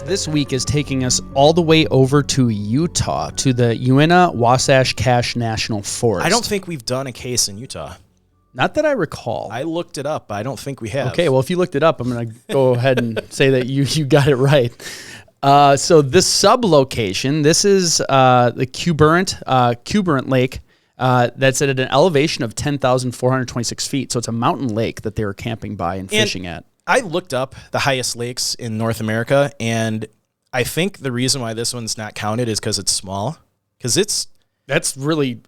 this week is taking us all the way over to Utah, to the Uinta-Wasatch-Cache National Forest. I don't think we've done a case in Utah. Not that I recall. I looked it up. I don't think we have. Okay, well, if you looked it up, I'm going to go ahead and say that you got it right. So this sub-location, this is the Cuberant Lake. That's at an elevation of 10,426 feet. So it's a mountain lake that they were camping by and fishing at. I looked up the highest lakes in North America, and I think the reason why this one's not counted is because it's small. Because that's really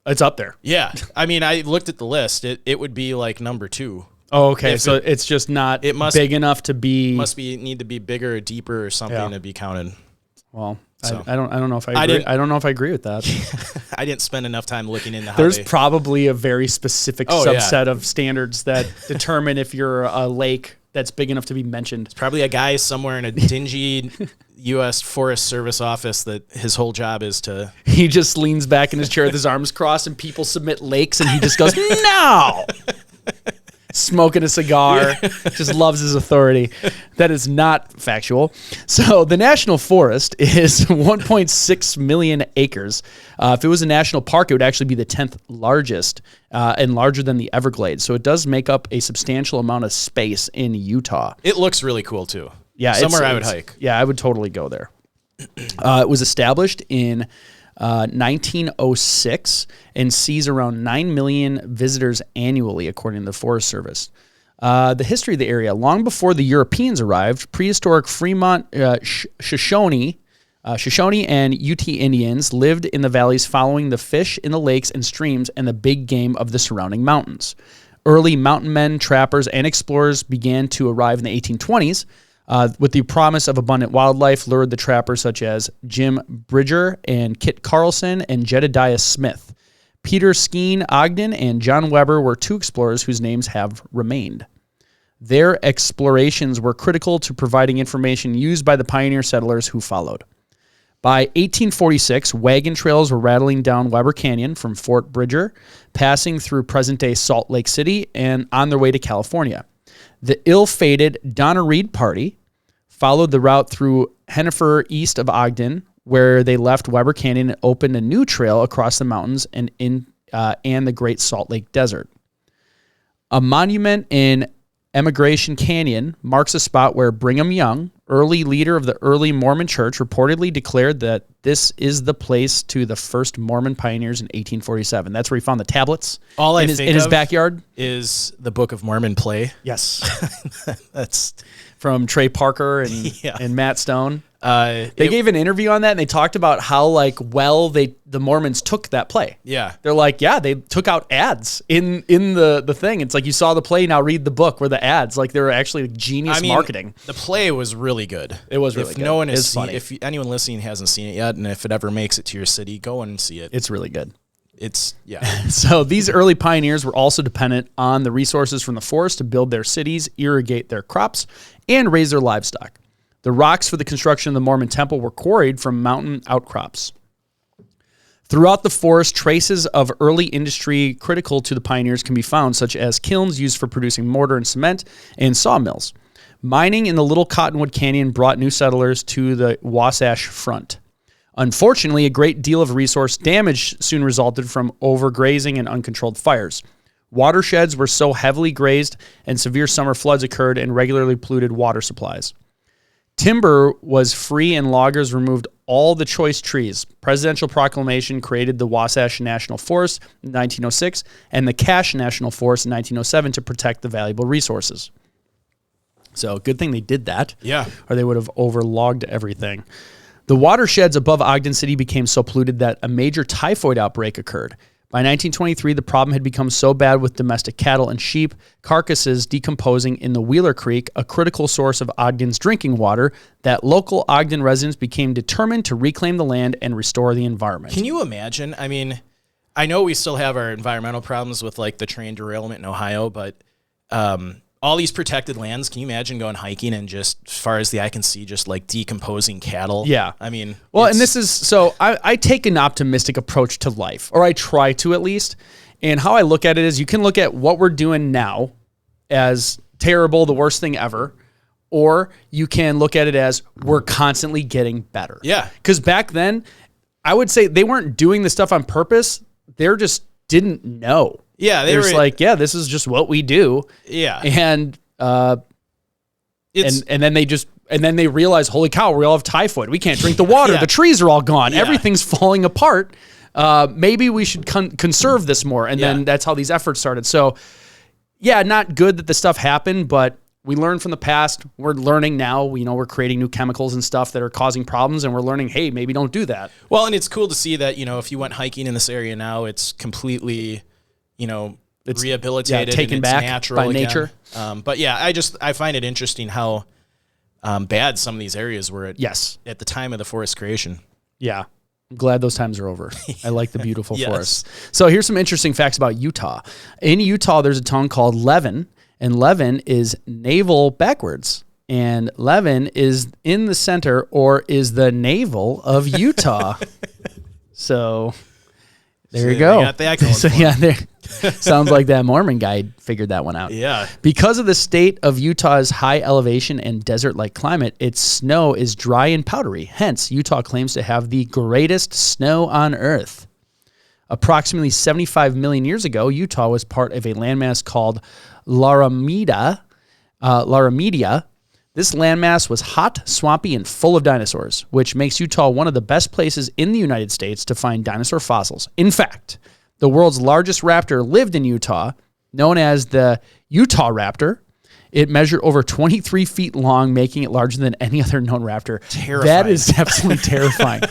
it's up there. Yeah, I mean, I looked at the list. It would be like number 2. Oh, okay. So it's just not big enough to be. Need to be bigger or deeper or something to be counted. Well, so, I don't know if I agree. I don't know if I agree with that. I didn't spend enough time looking into how there's probably a very specific subset of standards that determine if you're a lake that's big enough to be mentioned. It's probably a guy somewhere in a dingy U.S. Forest Service office that his whole job is to... He just leans back in his chair with his arms crossed and people submit lakes and he just goes, no! Smoking a cigar, just loves his authority. That is not factual. So the National Forest is 1.6 million acres. If it was a national park, it would actually be the 10th largest and larger than the Everglades. So it does make up a substantial amount of space in Utah. It looks really cool, too. Yeah, somewhere I would hike. Yeah, I would totally go there. It was established in 1906 and sees around 9 million visitors annually, according to the Forest Service. The history of the area: long before the Europeans arrived, prehistoric Fremont Shoshone and Ute Indians lived in the valleys, following the fish in the lakes and streams and the big game of the surrounding mountains. Early mountain men, trappers, and explorers began to arrive in the 1820s. With the promise of abundant wildlife, lured the trappers such as Jim Bridger and Kit Carlson and Jedediah Smith. Peter Skeen Ogden and John Weber were 2 explorers whose names have remained. Their explorations were critical to providing information used by the pioneer settlers who followed. By 1846, wagon trails were rattling down Weber Canyon from Fort Bridger, passing through present-day Salt Lake City and on their way to California. The ill-fated Donna Reed Party followed the route through Hennifer east of Ogden, where they left Weber Canyon and opened a new trail across the mountains and the Great Salt Lake Desert. A monument in Emigration Canyon marks a spot where Brigham Young, early leader of the early Mormon Church, reportedly declared that this is the place to the first Mormon pioneers in 1847. That's where he found the tablets in his backyard. Is the Book of Mormon play. Yes. That's from Trey Parker and Matt Stone. They gave an interview on that, and they talked about how the Mormons took that play. Yeah, they're like, they took out ads in the thing. It's like, you saw the play, now read the book, where the ads, like, they were actually genius marketing. The play was really good. It was really good. No one has seen, if anyone listening hasn't seen it yet, and if it ever makes it to your city, go and see it. It's really good. So these early pioneers were also dependent on the resources from the forest to build their cities, irrigate their crops, and raise their livestock. The rocks for the construction of the Mormon temple were quarried from mountain outcrops. Throughout the forest, traces of early industry critical to the pioneers can be found, such as kilns used for producing mortar and cement and sawmills. Mining in the Little Cottonwood Canyon brought new settlers to the Wasatch Front. Unfortunately, a great deal of resource damage soon resulted from overgrazing and uncontrolled fires. Watersheds were so heavily grazed, and severe summer floods occurred and regularly polluted water supplies. Timber was free, and loggers removed all the choice trees. Presidential proclamation created the Wasatch National Forest in 1906 and the Cache National Forest in 1907 to protect the valuable resources. So good thing they did that. Yeah. Or they would have overlogged everything. The watersheds above Ogden City became so polluted that a major typhoid outbreak occurred. By 1923, the problem had become so bad with domestic cattle and sheep carcasses decomposing in the Wheeler Creek, a critical source of Ogden's drinking water, that local Ogden residents became determined to reclaim the land and restore the environment. Can you imagine? I mean, I know we still have our environmental problems with like the train derailment in Ohio, but all these protected lands, can you imagine going hiking and just, as far as the eye can see, just like decomposing cattle? Yeah. I mean, well, and this is, so I take an optimistic approach to life, or I try to at least. And how I look at it is, you can look at what we're doing now as terrible, the worst thing ever, or you can look at it as we're constantly getting better. Yeah. Because back then, I would say they weren't doing the stuff on purpose. They just didn't know. Yeah. They were just like, yeah, this is just what we do. Yeah. And then they realize, holy cow, we all have typhoid. We can't drink the water. Yeah. The trees are all gone. Yeah. Everything's falling apart. Maybe we should conserve this more. And then that's how these efforts started. So yeah, not good that the stuff happened, but we learned from the past. We're learning now. We're creating new chemicals and stuff that are causing problems, and we're learning, hey, maybe don't do that. Well, and it's cool to see that, if you went hiking in this area now, it's completely, it's rehabilitated, taken and it's back natural by again. nature. But yeah, I find it interesting how bad some of these areas were at the time of the forest creation. Yeah. I'm glad those times are over. I like the beautiful Yes. forests. So here's some interesting facts about Utah. In Utah, there's a town called Levin, and Levin is navel backwards. And Levin is in the center, or is the navel of Utah. So there you go. Got that going So for yeah, there sounds like that Mormon guy figured that one out. Yeah. Because of the state of Utah's high elevation and desert-like climate, its snow is dry and powdery. Hence, Utah claims to have the greatest snow on Earth. Approximately 75 million years ago, Utah was part of a landmass called Laramida. This landmass was hot, swampy, and full of dinosaurs, which makes Utah one of the best places in the United States to find dinosaur fossils. In fact, the world's largest raptor lived in Utah, known as the Utah raptor. It measured over 23 feet long, making it larger than any other known raptor. Terrifying. That is absolutely terrifying.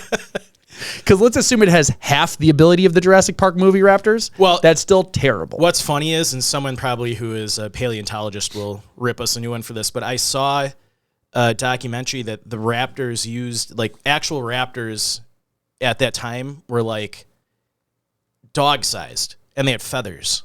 Because let's assume it has half the ability of the Jurassic Park movie raptors. Well, that's still terrible. What's funny is, and someone probably who is a paleontologist will rip us a new one for this, but I saw a documentary that the raptors used, like actual raptors at that time were like dog-sized, and they had feathers.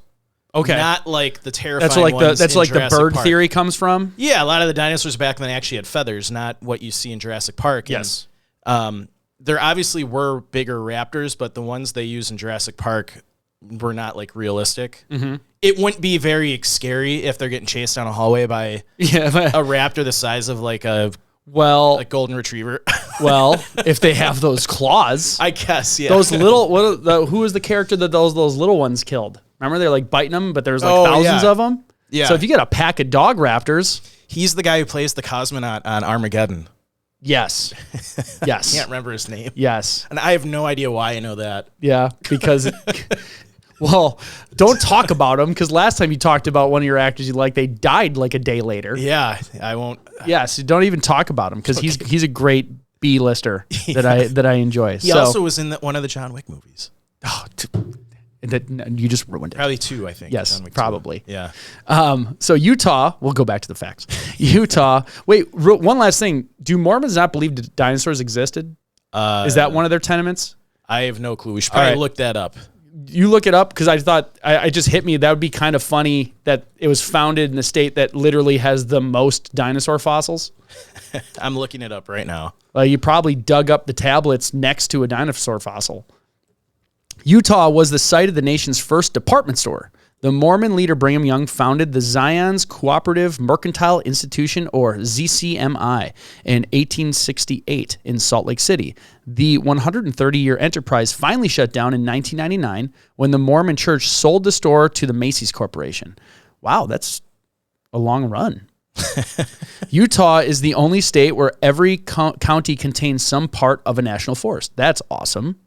Okay, not like the terrifying ones. That's like the bird Park. Theory comes from. Yeah, a lot of the dinosaurs back then actually had feathers, not what you see in Jurassic Park. Yes. And, there obviously were bigger raptors, but the ones they use in Jurassic Park were not like realistic. Mm-hmm. It wouldn't be very scary if they're getting chased down a hallway by a raptor the size of like a golden retriever. Well, if they have those claws, I guess. Yeah. Those little who was the character that those little ones killed? Remember, they're like biting them, but there's like thousands of them. Yeah. So if you get a pack of dog raptors, he's the guy who plays the cosmonaut on Armageddon. Yes. Yes. I can't remember his name. Yes. And I have no idea why I know that. Yeah, because, well, don't talk about him, because last time you talked about one of your actors you like, they died like a day later. Yeah, I won't. Yes, don't even talk about him, because he's a great B-lister that I enjoy. He also was in one of the John Wick movies. Oh, you just ruined it. Probably two, I think. Yes, John Wick probably. 2. Yeah. So Utah, we'll go back to the facts. Utah. Wait, one last thing. Do Mormons not believe that dinosaurs existed? Is that one of their tenements? I have no clue. We should probably look that up. You look it up, because I thought I just hit me. That would be kind of funny that it was founded in a state that literally has the most dinosaur fossils. I'm looking it up right now. You probably dug up the tablets next to a dinosaur fossil. Utah was the site of the nation's first department store. The Mormon leader Brigham Young founded the Zion's Cooperative Mercantile Institution, or ZCMI, in 1868 in Salt Lake City. The 130-year enterprise finally shut down in 1999 when the Mormon Church sold the store to the Macy's Corporation. Wow, that's a long run. Utah is the only state where every county contains some part of a national forest. That's awesome.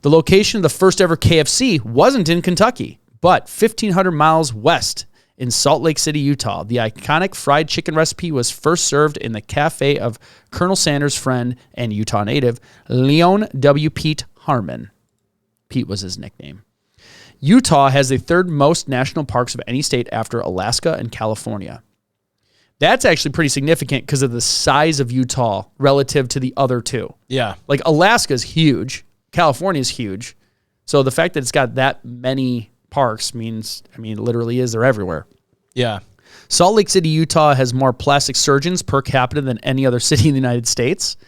The location of the first ever KFC wasn't in Kentucky, but 1,500 miles west in Salt Lake City, Utah. The iconic fried chicken recipe was first served in the cafe of Colonel Sanders' friend and Utah native, Leon W. Pete Harmon. Pete was his nickname. Utah has the third most national parks of any state after Alaska and California. That's actually pretty significant because of the size of Utah relative to the other two. Yeah. Like Alaska's huge. California's huge. So the fact that it's got that many parks means, it literally is. They're everywhere. Yeah. Salt Lake City, Utah has more plastic surgeons per capita than any other city in the United States.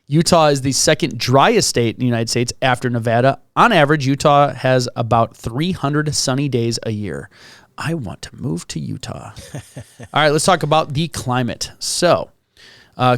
Utah is the second driest state in the United States after Nevada. On average, Utah has about 300 sunny days a year. I want to move to Utah. All right, let's talk about the climate. So,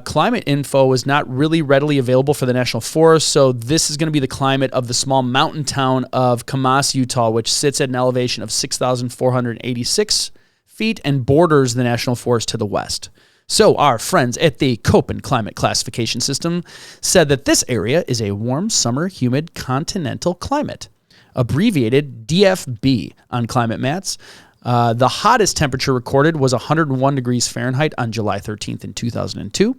climate info is not really readily available for the National Forest, so this is going to be the climate of the small mountain town of Kamas, Utah, which sits at an elevation of 6,486 feet and borders the National Forest to the west. So our friends at the Köppen Climate Classification System said that this area is a warm, summer, humid, continental climate, abbreviated DFB on climate mats. The hottest temperature recorded was 101 degrees Fahrenheit on July 13th in 2002,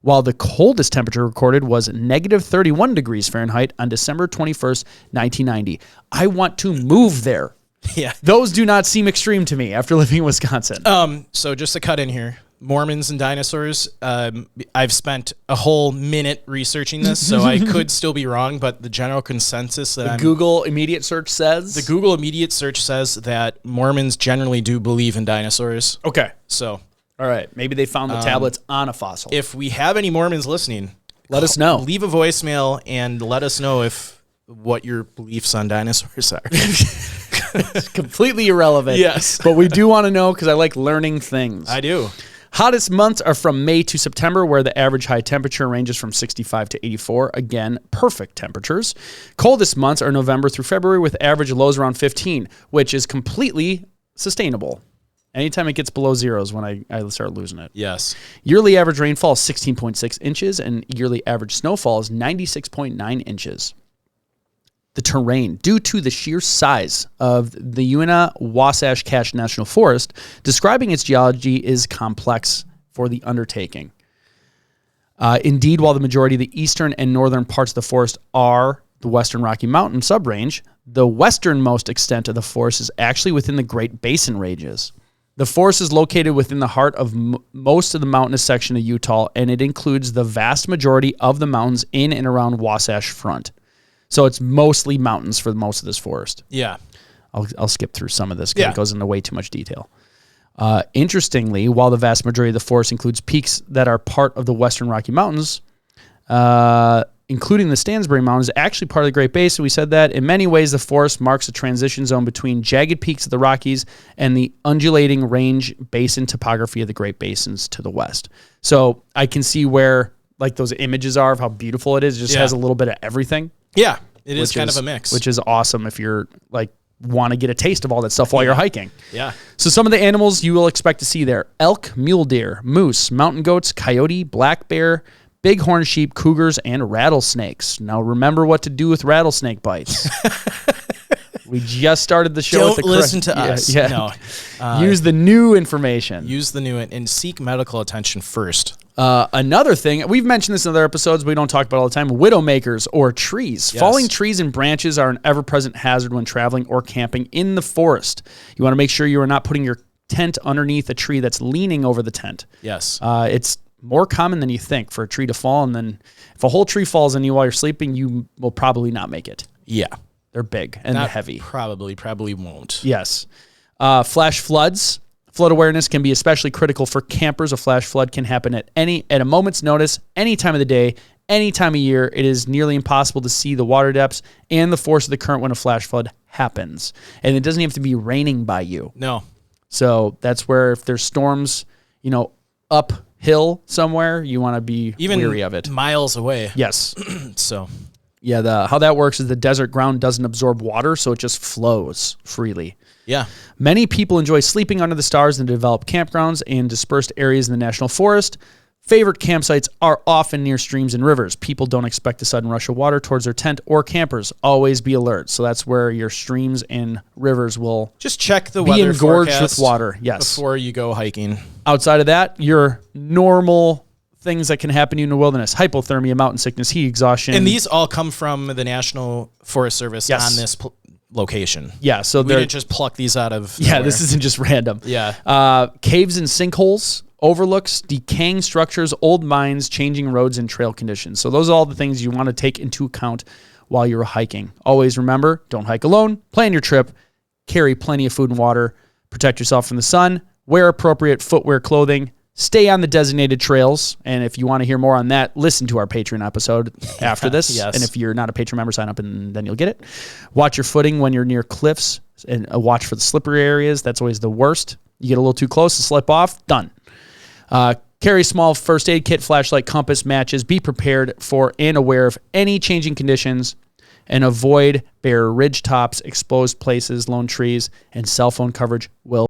while the coldest temperature recorded was negative 31 degrees Fahrenheit on December 21st, 1990. I want to move there. Yeah. Those do not seem extreme to me after living in Wisconsin. So just to cut in here, Mormons and dinosaurs. I've spent a whole minute researching this, so I could still be wrong, but the general consensus that Google immediate search says? The Google immediate search says that Mormons generally do believe in dinosaurs. Okay. So, all right. Maybe they found the tablets on a fossil. if we have any Mormons listening, let us know. Leave a voicemail and let us know what your beliefs on dinosaurs are. It's completely irrelevant. Yes. But we do want to know because I like learning things. I do. Hottest months are from May to September, where the average high temperature ranges from 65 to 84. Again, perfect temperatures. Coldest months are November through February, with average lows around 15, which is completely sustainable. Anytime it gets below zero is when I start losing it. Yes. Yearly average rainfall is 16.6 inches, and yearly average snowfall is 96.9 inches. The terrain, due to the sheer size of the Uinta-Wasatch-Cache National Forest, describing its geology is complex for the undertaking. Indeed, while the majority of the eastern and northern parts of the forest are the Western Rocky Mountain subrange, the westernmost extent of the forest is actually within the Great Basin ranges. The forest is located within the heart of most of the mountainous section of Utah, and it includes the vast majority of the mountains in and around Wasatch Front. So it's mostly mountains for most of this forest. Yeah. I'll skip through some of this because it goes into way too much detail. Interestingly, while the vast majority of the forest includes peaks that are part of the Western Rocky Mountains, including the Stansbury Mountains, actually part of the Great Basin. We said that in many ways the forest marks a transition zone between jagged peaks of the Rockies and the undulating range basin topography of the Great Basins to the west. So I can see where like those images are of how beautiful it is. It just has a little bit of everything. Yeah, it is kind of a mix. Which is awesome if you're like want to get a taste of all that stuff while you're hiking. Yeah. So some of the animals you will expect to see there: elk, mule deer, moose, mountain goats, coyote, black bear, bighorn sheep, cougars, and rattlesnakes. Now remember what to do with rattlesnake bites. We just started the show. Don't listen to us. Yeah. No. Use the new information. Use the new and seek medical attention first. Another thing, we've mentioned this in other episodes, but we don't talk about it all the time, widowmakers or trees. Yes. Falling trees and branches are an ever-present hazard when traveling or camping in the forest. You want to make sure you are not putting your tent underneath a tree that's leaning over the tent. Yes. It's more common than you think for a tree to fall, and then if a whole tree falls on you while you're sleeping, you will probably not make it. Yeah. They're big and heavy. Probably won't. Yes. Flash floods. Flood awareness can be especially critical for campers. A flash flood can happen at a moment's notice, any time of the day, any time of year. It is nearly impossible to see the water depths and the force of the current when a flash flood happens. And it doesn't have to be raining by you. No. So that's where if there's storms, uphill somewhere, you want to be wary of it. Miles away. Yes. So. Yeah, how that works is the desert ground doesn't absorb water, so it just flows freely. Yeah. Many people enjoy sleeping under the stars in developed campgrounds and dispersed areas in the National Forest. Favorite campsites are often near streams and rivers. People don't expect a sudden rush of water towards their tent or campers. Always be alert. So that's where your streams and rivers will just check the be weather engorged forecast with water. Yes. Before you go hiking. Outside of that, your normal things that can happen in the wilderness: hypothermia, mountain sickness, heat exhaustion. And these all come from the National Forest Service Yes. on this location. Yeah, so we didn't just pluck these out of nowhere. Yeah, this isn't just random. Yeah. Caves and sinkholes, overlooks, decaying structures, old mines, changing roads, and trail conditions. So those are all the things you want to take into account while you're hiking. Always remember, don't hike alone. Plan your trip. Carry plenty of food and water. Protect yourself from the sun. Wear appropriate footwear, clothing. Stay on the designated trails. And if you want to hear more on that, listen to our Patreon episode after this. Yes. And if you're not a Patreon member, sign up and then you'll get it. Watch your footing when you're near cliffs and watch for the slippery areas. That's always the worst. You get a little too close to slip off, done. Carry small first aid kit, flashlight, compass, matches. Be prepared for and aware of any changing conditions, and avoid bare ridge tops, exposed places, lone trees, and cell phone coverage will